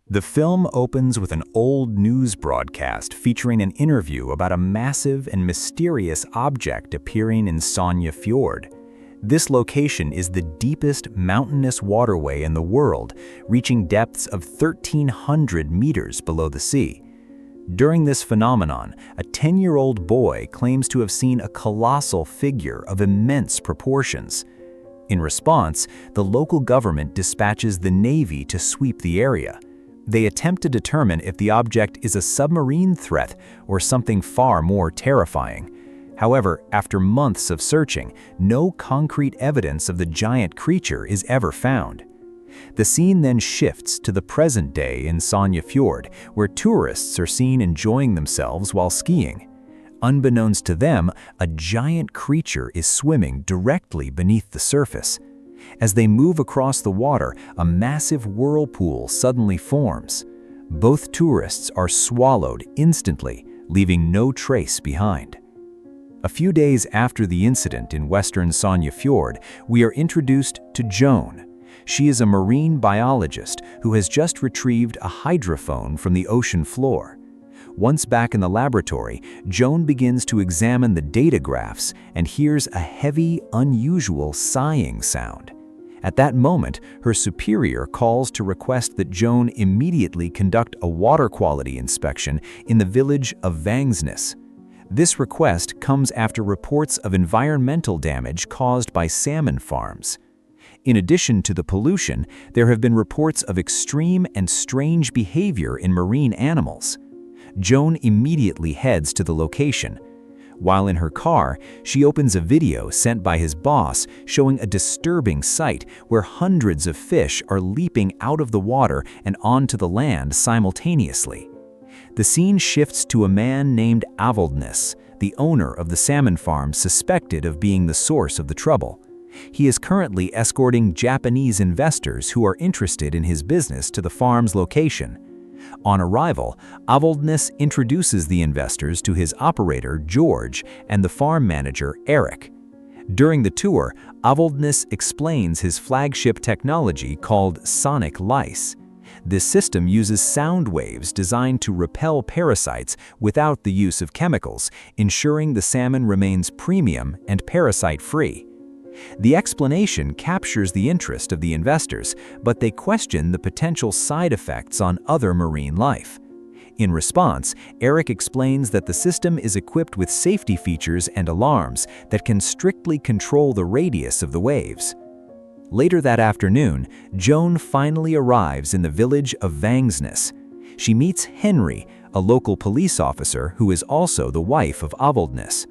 The film opens with an old news broadcast featuring an interview about a massive and mysterious object appearing in Sonja Fjord. This location is the deepest mountainous waterway in the world, reaching depths of 1,300 meters below the sea. During this phenomenon, a 10-year-old boy claims to have seen a colossal figure of immense proportions. In response, the local government dispatches the Navy to sweep the area. They attempt to determine if the object is a submarine threat or something far more terrifying. However, after months of searching, no concrete evidence of the giant creature is ever found. The scene then shifts to the present day in Sonja Fjord, where tourists are seen enjoying themselves while skiing. Unbeknownst to them, a giant creature is swimming directly beneath the surface. As they move across the water, a massive whirlpool suddenly forms. Both tourists are swallowed instantly, leaving no trace behind. A few days after the incident in western Sonja Fjord, we are introduced to Joan. She is a marine biologist who has just retrieved a hydrophone from the ocean floor. Once back in the laboratory, Joan begins to examine the data graphs and hears a heavy, unusual sighing sound. At that moment, her superior calls to request that Joan immediately conduct a water quality inspection in the village of Vangsnes. This request comes after reports of environmental damage caused by salmon farms. In addition to the pollution, there have been reports of extreme and strange behavior in marine animals. Joan immediately heads to the location. While in her car, she opens a video sent by his boss showing a disturbing sight where hundreds of fish are leaping out of the water and onto the land simultaneously. The scene shifts to a man named Avoldnes, the owner of the salmon farm suspected of being the source of the trouble. He is currently escorting Japanese investors who are interested in his business to the farm's location. On arrival, Avoldnes introduces the investors to his operator, George, and the farm manager, Eric. During the tour, Avoldnes explains his flagship technology called sonic lice. This system uses sound waves designed to repel parasites without the use of chemicals, ensuring the salmon remains premium and parasite-free. The explanation captures the interest of the investors, but they question the potential side effects on other marine life. In response, Eric explains that the system is equipped with safety features and alarms that can strictly control the radius of the waves. Later that afternoon, Joan finally arrives in the village of Vangsnes. She meets Henry, a local police officer who is also the wife of Avoldnes.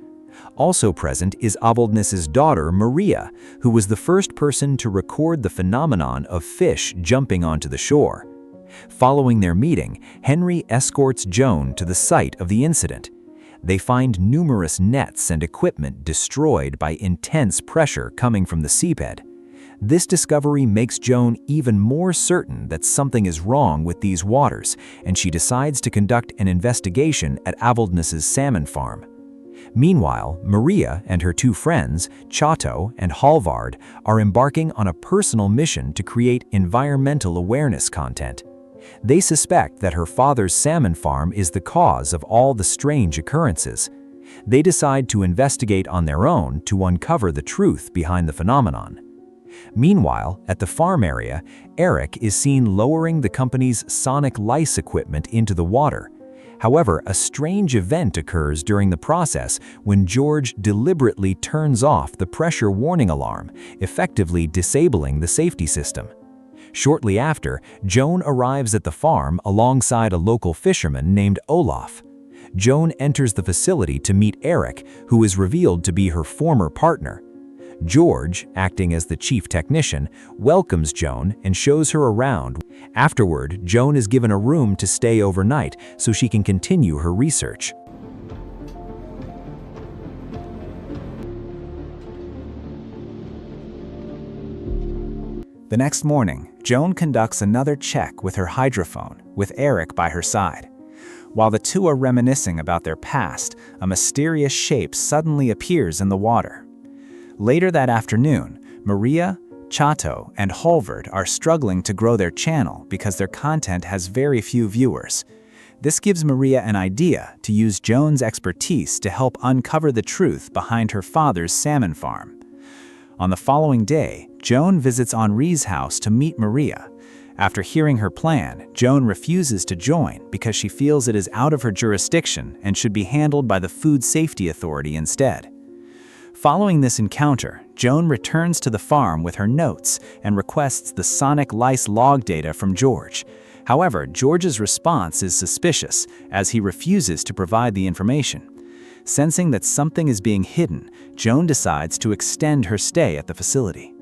Also present is Avoldnes's daughter, Maria, who was the first person to record the phenomenon of fish jumping onto the shore. Following their meeting, Henry escorts Joan to the site of the incident. They find numerous nets and equipment destroyed by intense pressure coming from the seabed. This discovery makes Joan even more certain that something is wrong with these waters, and she decides to conduct an investigation at Avoldnes's salmon farm. Meanwhile, Maria and her two friends, Chato and Halvard, are embarking on a personal mission to create environmental awareness content. They suspect that her father's salmon farm is the cause of all the strange occurrences. They decide to investigate on their own to uncover the truth behind the phenomenon. Meanwhile, at the farm area, Eric is seen lowering the company's sonic lice equipment into the water. However, a strange event occurs during the process when George deliberately turns off the pressure warning alarm, effectively disabling the safety system. Shortly after, Joan arrives at the farm alongside a local fisherman named Olaf. Joan enters the facility to meet Eric, who is revealed to be her former partner. George, acting as the chief technician, welcomes Joan and shows her around. Afterward, Joan is given a room to stay overnight so she can continue her research. The next morning, Joan conducts another check with her hydrophone, with Eric by her side. While the two are reminiscing about their past, a mysterious shape suddenly appears in the water. Later that afternoon, Maria, Chato, and Halvard are struggling to grow their channel because their content has very few viewers. This gives Maria an idea to use Joan's expertise to help uncover the truth behind her father's salmon farm. On the following day, Joan visits Henri's house to meet Maria. After hearing her plan, Joan refuses to join because she feels it is out of her jurisdiction and should be handled by the Food Safety Authority instead. Following this encounter, Joan returns to the farm with her notes and requests the sonic lice log data from George. However, George's response is suspicious, as he refuses to provide the information. Sensing that something is being hidden, Joan decides to extend her stay at the facility.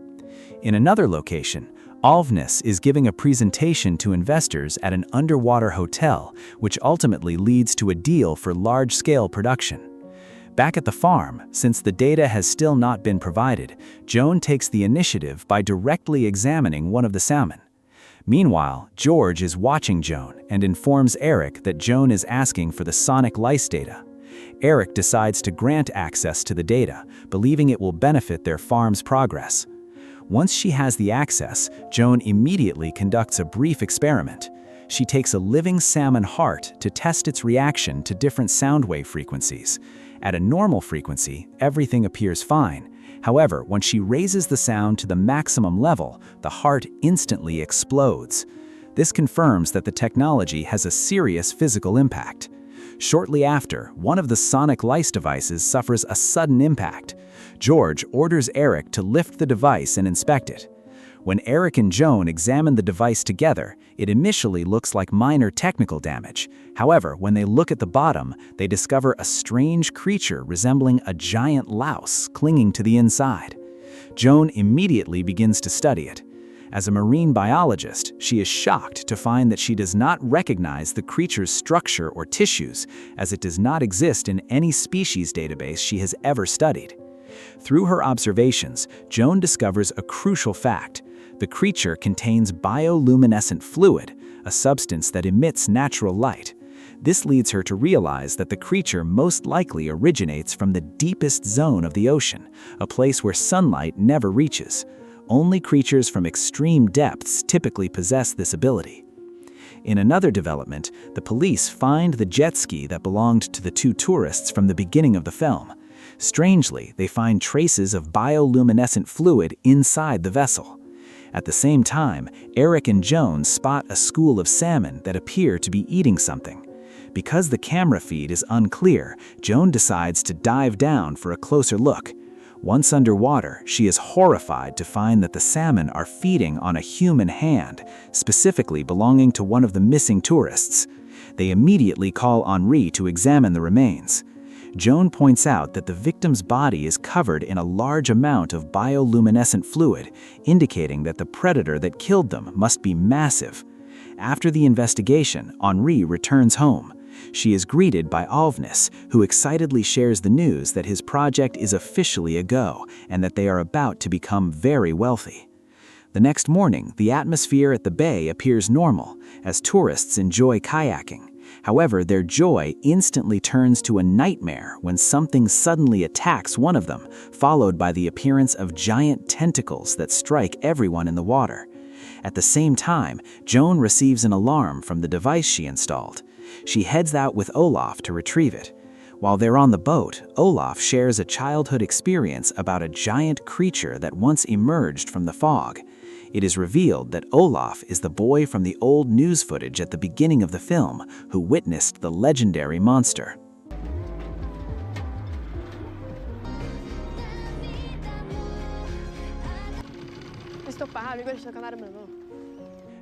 In another location, Alvness is giving a presentation to investors at an underwater hotel, which ultimately leads to a deal for large-scale production. Back at the farm, since the data has still not been provided, Joan takes the initiative by directly examining one of the salmon. Meanwhile, George is watching Joan and informs Eric that Joan is asking for the sonic lice data. Eric decides to grant access to the data, believing it will benefit their farm's progress. Once she has the access, Joan immediately conducts a brief experiment. She takes a living salmon heart to test its reaction to different sound wave frequencies. At a normal frequency, everything appears fine. However, when she raises the sound to the maximum level, the heart instantly explodes. This confirms that the technology has a serious physical impact. Shortly after, one of the sonic lice devices suffers a sudden impact. George orders Eric to lift the device and inspect it. When Eric and Joan examine the device together, it initially looks like minor technical damage. However, when they look at the bottom, they discover a strange creature resembling a giant louse clinging to the inside. Joan immediately begins to study it. As a marine biologist, she is shocked to find that she does not recognize the creature's structure or tissues, as it does not exist in any species database she has ever studied. Through her observations, Joan discovers a crucial fact. The creature contains bioluminescent fluid, a substance that emits natural light. This leads her to realize that the creature most likely originates from the deepest zone of the ocean, a place where sunlight never reaches. Only creatures from extreme depths typically possess this ability. In another development, the police find the jet ski that belonged to the two tourists from the beginning of the film. Strangely, they find traces of bioluminescent fluid inside the vessel. At the same time, Eric and Joan spot a school of salmon that appear to be eating something. Because the camera feed is unclear, Joan decides to dive down for a closer look. Once underwater, she is horrified to find that the salmon are feeding on a human hand, specifically belonging to one of the missing tourists. They immediately call Henri to examine the remains. Joan points out that the victim's body is covered in a large amount of bioluminescent fluid, indicating that the predator that killed them must be massive. After the investigation, Henri returns home. She is greeted by Alvness, who excitedly shares the news that his project is officially a go and that they are about to become very wealthy. The next morning, the atmosphere at the bay appears normal, as tourists enjoy kayaking. However, their joy instantly turns to a nightmare when something suddenly attacks one of them, followed by the appearance of giant tentacles that strike everyone in the water. At the same time, Joan receives an alarm from the device she installed. She heads out with Olaf to retrieve it. While they're on the boat, Olaf shares a childhood experience about a giant creature that once emerged from the fog. It is revealed that Olaf is the boy from the old news footage at the beginning of the film who witnessed the legendary monster.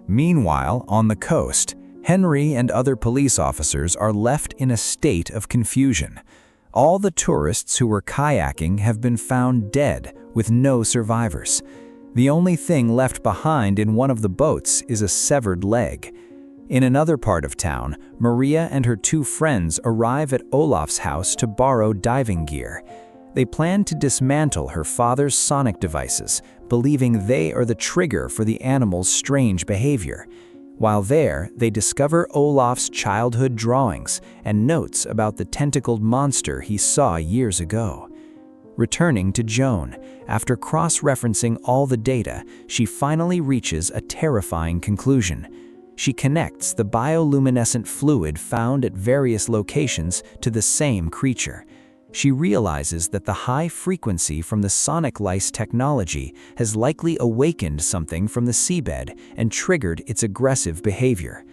Meanwhile, on the coast, Henry and other police officers are left in a state of confusion. All the tourists who were kayaking have been found dead, with no survivors. The only thing left behind in one of the boats is a severed leg. In another part of town, Maria and her two friends arrive at Olaf's house to borrow diving gear. They plan to dismantle her father's sonic devices, believing they are the trigger for the animal's strange behavior. While there, they discover Olaf's childhood drawings and notes about the tentacled monster he saw years ago. Returning to Joan, after cross-referencing all the data, she finally reaches a terrifying conclusion. She connects the bioluminescent fluid found at various locations to the same creature. She realizes that the high frequency from the sonic lice technology has likely awakened something from the seabed and triggered its aggressive behavior.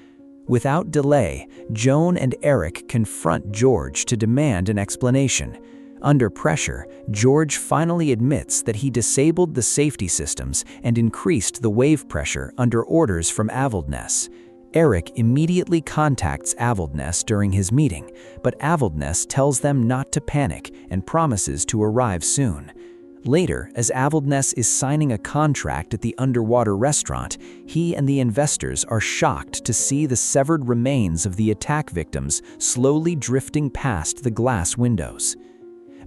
Without delay, Joan and Eric confront George to demand an explanation. Under pressure, George finally admits that he disabled the safety systems and increased the wave pressure under orders from Avildnes. Eric immediately contacts Avildnes during his meeting, but Avildnes tells them not to panic and promises to arrive soon. Later, as Avildnes is signing a contract at the underwater restaurant, he and the investors are shocked to see the severed remains of the attack victims slowly drifting past the glass windows.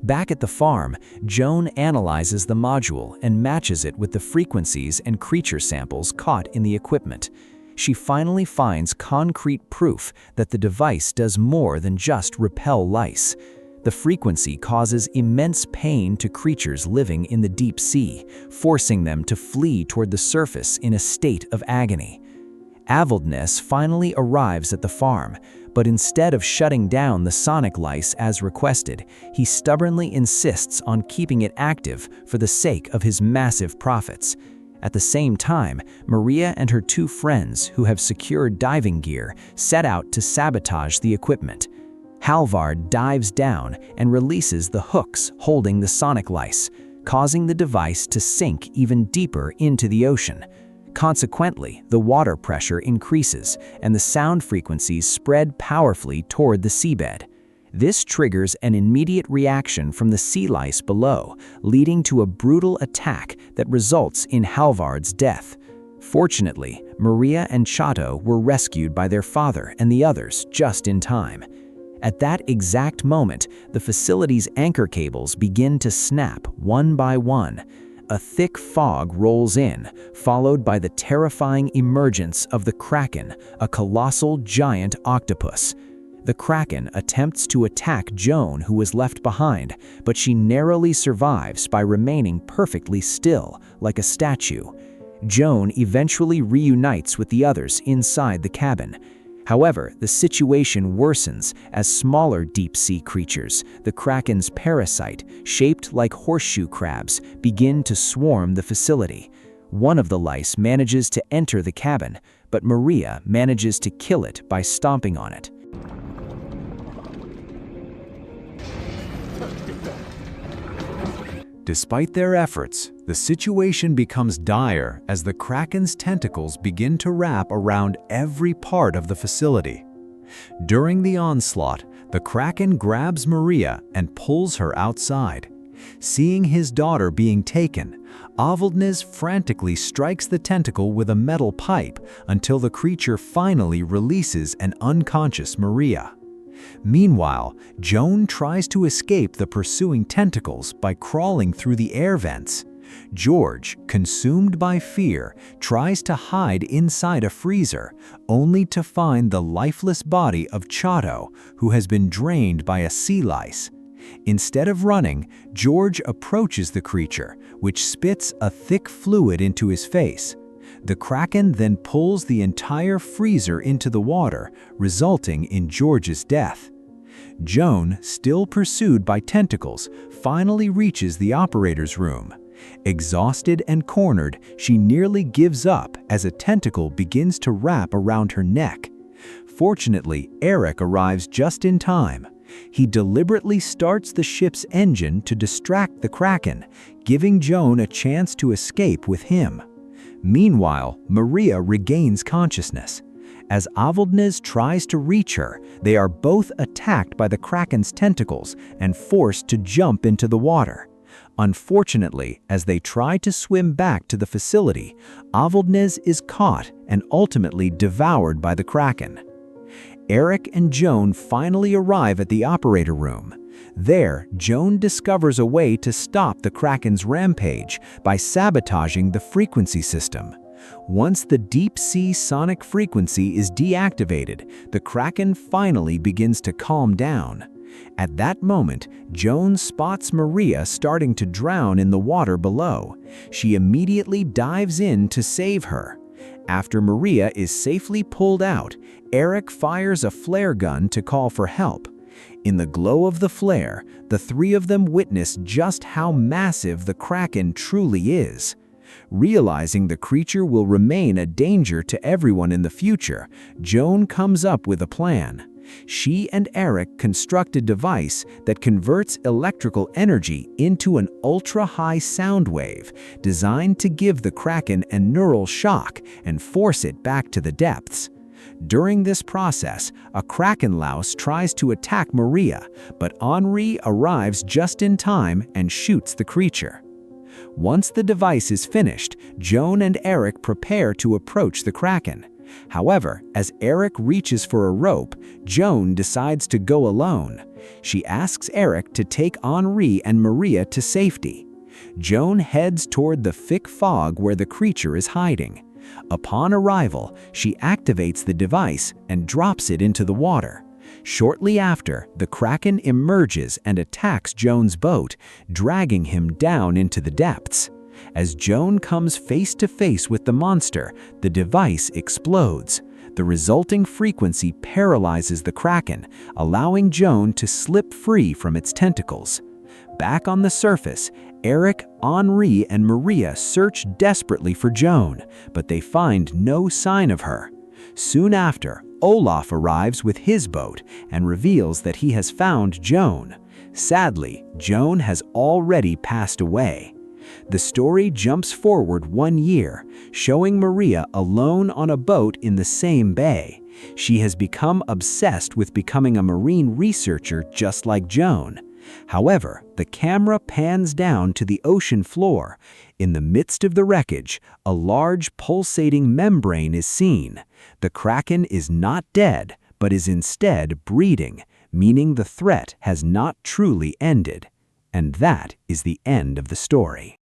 Back at the farm, Joan analyzes the module and matches it with the frequencies and creature samples caught in the equipment. She finally finds concrete proof that the device does more than just repel lice. The frequency causes immense pain to creatures living in the deep sea, forcing them to flee toward the surface in a state of agony. Avildnes finally arrives at the farm, but instead of shutting down the sonic lice as requested, he stubbornly insists on keeping it active for the sake of his massive profits. At the same time, Maria and her two friends, who have secured diving gear, set out to sabotage the equipment. Halvard dives down and releases the hooks holding the sonic lice, causing the device to sink even deeper into the ocean. Consequently, the water pressure increases and the sound frequencies spread powerfully toward the seabed. This triggers an immediate reaction from the sea lice below, leading to a brutal attack that results in Halvard's death. Fortunately, Maria and Chato were rescued by their father and the others just in time. At that exact moment, the facility's anchor cables begin to snap one by one. A thick fog rolls in, followed by the terrifying emergence of the Kraken, a colossal giant octopus. The Kraken attempts to attack Joan, who was left behind, but she narrowly survives by remaining perfectly still, like a statue. Joan eventually reunites with the others inside the cabin. However, the situation worsens as smaller deep-sea creatures, the Kraken's parasite, shaped like horseshoe crabs, begin to swarm the facility. One of the lice manages to enter the cabin, but Maria manages to kill it by stomping on it. Despite their efforts, the situation becomes dire as the Kraken's tentacles begin to wrap around every part of the facility. During the onslaught, the Kraken grabs Maria and pulls her outside. Seeing his daughter being taken, Avildnes frantically strikes the tentacle with a metal pipe until the creature finally releases an unconscious Maria. Meanwhile, Joan tries to escape the pursuing tentacles by crawling through the air vents. George, consumed by fear, tries to hide inside a freezer, only to find the lifeless body of Chato, who has been drained by a sea lice. Instead of running, George approaches the creature, which spits a thick fluid into his face. The Kraken then pulls the entire freezer into the water, resulting in George's death. Joan, still pursued by tentacles, finally reaches the operator's room. Exhausted and cornered, she nearly gives up as a tentacle begins to wrap around her neck. Fortunately, Eric arrives just in time. He deliberately starts the ship's engine to distract the Kraken, giving Joan a chance to escape with him. Meanwhile, Maria regains consciousness. As Avildnes tries to reach her, they are both attacked by the Kraken's tentacles and forced to jump into the water. Unfortunately, as they try to swim back to the facility, Avildnes is caught and ultimately devoured by the Kraken. Eric and Joan finally arrive at the operator room. There, Joan discovers a way to stop the Kraken's rampage by sabotaging the frequency system. Once the deep-sea sonic frequency is deactivated, the Kraken finally begins to calm down. At that moment, Joan spots Maria starting to drown in the water below. She immediately dives in to save her. After Maria is safely pulled out, Eric fires a flare gun to call for help. In the glow of the flare, the three of them witness just how massive the Kraken truly is. Realizing the creature will remain a danger to everyone in the future, Joan comes up with a plan. She and Eric construct a device that converts electrical energy into an ultra-high sound wave, designed to give the Kraken a neural shock and force it back to the depths. During this process, a Kraken louse tries to attack Maria, but Henri arrives just in time and shoots the creature. Once the device is finished, Joan and Eric prepare to approach the Kraken. However, as Eric reaches for a rope, Joan decides to go alone. She asks Eric to take Henri and Maria to safety. Joan heads toward the thick fog where the creature is hiding. Upon arrival, she activates the device and drops it into the water. Shortly after, the Kraken emerges and attacks Joan's boat, dragging him down into the depths. As Joan comes face to face with the monster, the device explodes. The resulting frequency paralyzes the Kraken, allowing Joan to slip free from its tentacles. Back on the surface, Eric, Henri, and Maria search desperately for Joan, but they find no sign of her. Soon after, Olaf arrives with his boat and reveals that he has found Joan. Sadly, Joan has already passed away. The story jumps forward 1 year, showing Maria alone on a boat in the same bay. She has become obsessed with becoming a marine researcher just like Joan. However, the camera pans down to the ocean floor. In the midst of the wreckage, a large pulsating membrane is seen. The Kraken is not dead, but is instead breeding, meaning the threat has not truly ended. And that is the end of the story.